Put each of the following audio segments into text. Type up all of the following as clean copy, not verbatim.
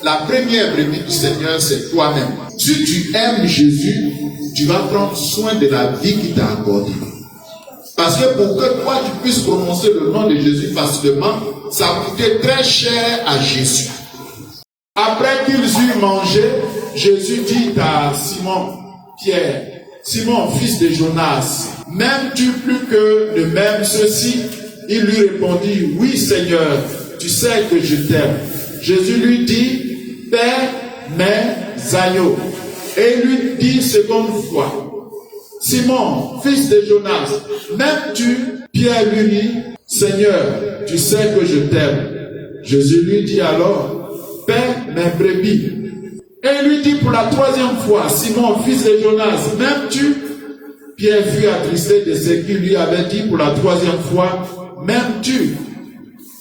La première brebis du Seigneur, c'est toi-même. Si tu aimes Jésus, tu vas prendre soin de la vie qu'il t'a accordée. Parce que pour que toi tu puisses prononcer le nom de Jésus facilement, ça a coûté très cher à Jésus. Après qu'ils eurent mangé, Jésus dit à Simon Pierre, Simon, fils de Jonas, m'aimes-tu plus que de même ceci? Il lui répondit, oui Seigneur, tu sais que je t'aime. Jésus lui dit, paie mes agneaux. Et il lui dit seconde fois, Simon, fils de Jonas, m'aimes-tu? Pierre lui dit, Seigneur, tu sais que je t'aime. Jésus lui dit alors, paie mes brebis. Et il lui dit pour la troisième fois, Simon, fils de Jonas, m'aimes-tu? Pierre fut attristé de ce qu'il lui avait dit pour la troisième fois, m'aimes-tu?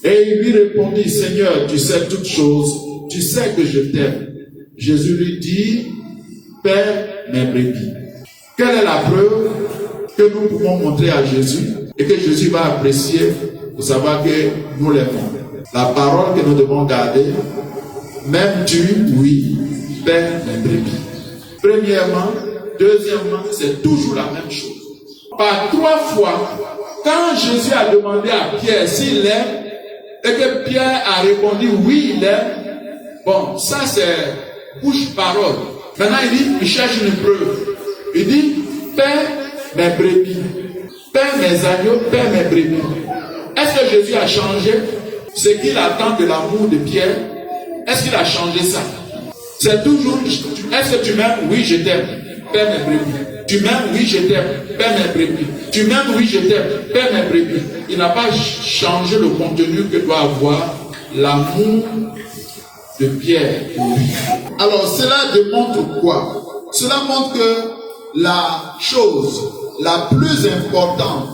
Et il lui répondit, Seigneur, tu sais toutes choses, tu sais que je t'aime. Jésus lui dit, paie mes brebis. Quelle est la preuve que nous pouvons montrer à Jésus et que Jésus va apprécier pour savoir que nous l'aimons? La parole que nous devons garder, m'aimes-tu? Oui, paie mes brebis. Premièrement, deuxièmement, c'est toujours la même chose. Par 3 fois, quand Jésus a demandé à Pierre s'il l'aime, et que Pierre a répondu oui, il l'aime, bon, ça c'est bouche-parole. Maintenant il cherche une preuve. Il dit, paie mes brebis, paie mes agneaux, paie mes brebis. Est-ce que Jésus a changé ce qu'il attend de l'amour de Pierre? Est-ce qu'il a changé ça? C'est toujours, est-ce que tu m'aimes? Oui, je t'aime, paie mes brebis. Tu m'aimes? Oui, je t'aime, paie mes brebis. Tu m'aimes? Oui, je t'aime, paie mes brebis. Il n'a pas changé le contenu que doit avoir l'amour de Pierre pour lui. Alors, cela démontre quoi? Cela montre que la chose la plus importante,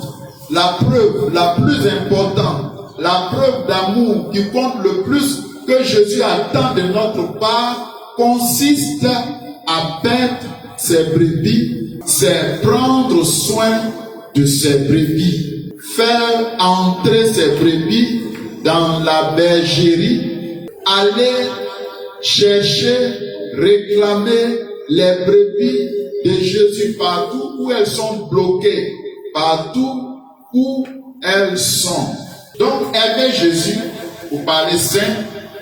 la preuve la plus importante, la preuve d'amour qui compte le plus que Jésus attend de notre part consiste à paître ses brebis, c'est prendre soin de ses brebis, faire entrer ses brebis dans la bergerie, aller chercher, réclamer les brebis de Jésus partout où elles sont bloquées, partout où elles sont. Donc aimer Jésus, pour parler saint,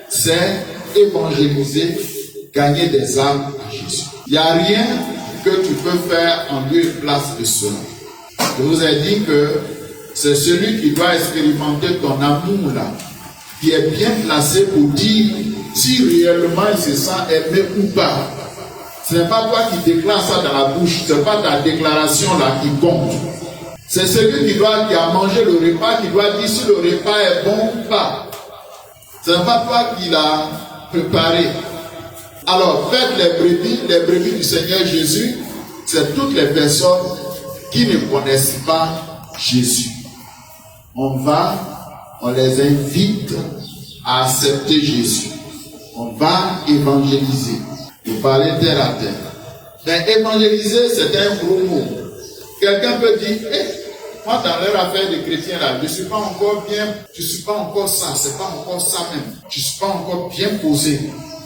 c'est évangéliser, gagner des âmes à Jésus. Il n'y a rien que tu peux faire en lieu et place de cela. Je vous ai dit que c'est celui qui doit expérimenter ton amour là, qui est bien placé pour dire si réellement il se sent aimé ou pas. Ce n'est pas toi qui déclares ça dans la bouche, ce n'est pas ta déclaration là qui compte. C'est celui qui a mangé le repas qui doit dire si le repas est bon ou pas. Ce n'est pas toi qui l'as préparé. Alors, faites les brebis du Seigneur Jésus, c'est toutes les personnes qui ne connaissent pas Jésus. On les invite à accepter Jésus. On va évangéliser. Vous parlez terre à terre. Mais évangéliser, c'est un gros mot. Quelqu'un peut dire, moi dans leur affaire de chrétien là, je ne suis pas encore bien, je ne suis pas encore ça, c'est pas encore ça même. Je ne suis pas encore bien posé.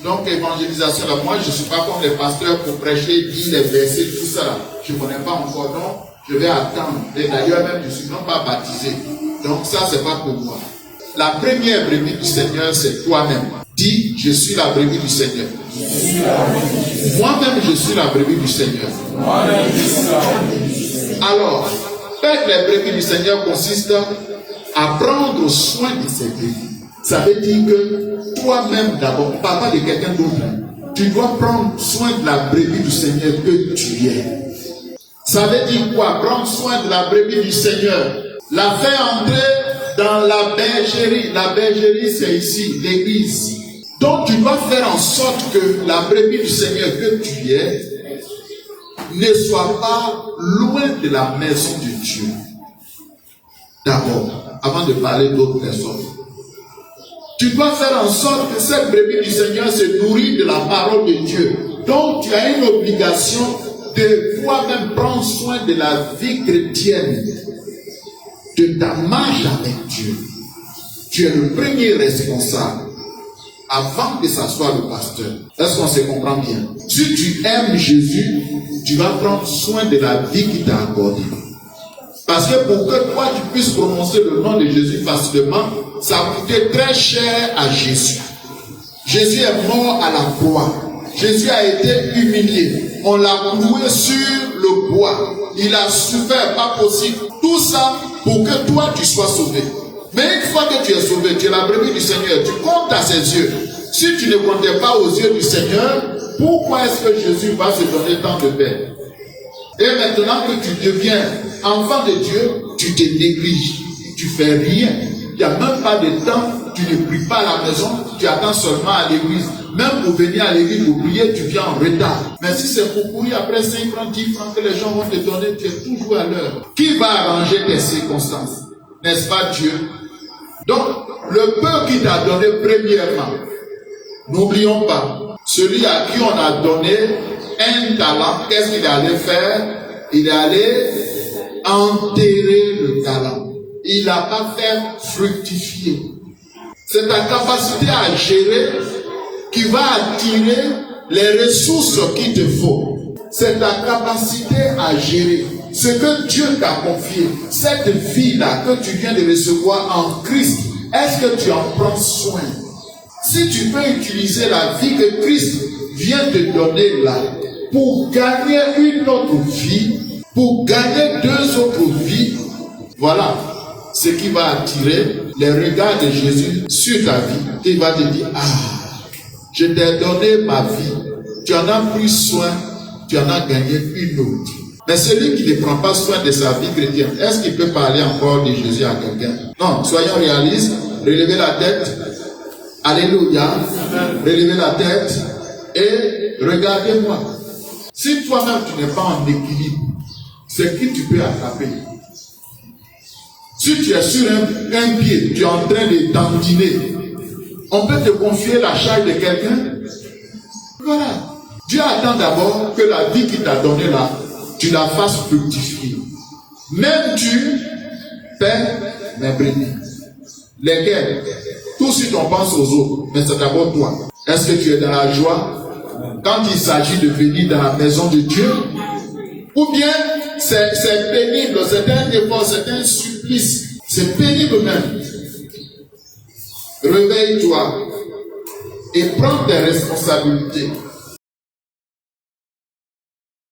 Donc évangélisation là, moi je ne suis pas comme les pasteurs pour prêcher, dire les versets, tout ça là. Je ne connais pas encore, donc je vais attendre. Et d'ailleurs même je ne suis même pas baptisé. Donc ça c'est pas pour moi. La première brebis du Seigneur c'est toi-même. Dis, je suis la brebis du Seigneur. Moi-même je suis la brebis du Seigneur. Alors, faire les brebis du Seigneur consiste à prendre soin de ces brebis. Ça veut dire que toi-même d'abord, pas de quelqu'un d'autre, tu dois prendre soin de la brebis du Seigneur que tu es. Ça veut dire quoi? Prendre soin de la brebis du Seigneur. La faire entrer dans la bergerie. La bergerie, c'est ici, l'église. Donc, tu dois faire en sorte que la brebis du Seigneur que tu es ne soit pas loin de la maison de Dieu. D'abord, avant de parler d'autres personnes. Tu dois faire en sorte que cette brebis du Seigneur se nourrit de la parole de Dieu. Donc, tu as une obligation de toi-même prendre soin de la vie chrétienne, de ta marche avec Dieu. Tu es le premier responsable. avant que ça soit le pasteur. Est-ce qu'on se comprend bien? Si tu aimes Jésus, tu vas prendre soin de la vie qu'il t'a accordée. Parce que pour que toi tu puisses prononcer le nom de Jésus facilement, ça a coûté très cher à Jésus. Jésus est mort à la croix. Jésus a été humilié. On l'a cloué sur le bois. Il a souffert, pas possible. Tout ça pour que toi tu sois sauvé. Mais une fois que tu es sauvé, tu es la brebis du Seigneur, tu comptes à ses yeux. Si tu ne comptais pas aux yeux du Seigneur, pourquoi est-ce que Jésus va se donner tant de paix? Et maintenant que tu deviens enfant de Dieu, tu te négliges. Tu fais rien. Il n'y a même pas de temps. Tu ne pries pas à la maison. Tu attends seulement à l'église. Même pour venir à l'église pour prier, tu viens en retard. Mais si c'est pour courir après 5 francs, 10 francs que les gens vont te donner, tu es toujours à l'heure. Qui va arranger tes circonstances? N'est-ce pas Dieu? Donc, le peu qui t'a donné premièrement, n'oublions pas, celui à qui on a donné un talent, qu'est-ce qu'il allait faire? Il allait enterrer le talent. Il n'a pas fait fructifier. C'est ta capacité à gérer qui va attirer les ressources qu'il te faut. C'est ta capacité à gérer ce que Dieu t'a confié. Cette vie-là que tu viens de recevoir en Christ, est-ce que tu en prends soin? Si tu peux utiliser la vie que Christ vient te donner là, pour gagner une autre vie, pour gagner 2 autres vies, voilà ce qui va attirer les regards de Jésus sur ta vie. Il va te dire, je t'ai donné ma vie, tu en as pris soin, tu en as gagné une autre. Mais celui qui ne prend pas soin de sa vie chrétienne, est-ce qu'il peut parler encore de Jésus à quelqu'un? Non, soyons réalistes, relevez la tête, alléluia, relevez la tête et regardez-moi. Si toi-même tu n'es pas en équilibre, c'est qui tu peux attraper? Si tu es sur un pied, tu es en train de dandiner, on peut te confier la charge de quelqu'un? Voilà. Dieu attend d'abord que la vie qu'il t'a donnée là, tu la fasses fructifier. Même tu perds mes brebis. Lesquels? Tout si on pense aux autres, mais c'est d'abord toi. Est-ce que tu es dans la joie quand il s'agit de venir dans la maison de Dieu? Ou bien c'est pénible, c'est un effort, c'est un supplice, c'est pénible même. Réveille-toi et prends tes responsabilités.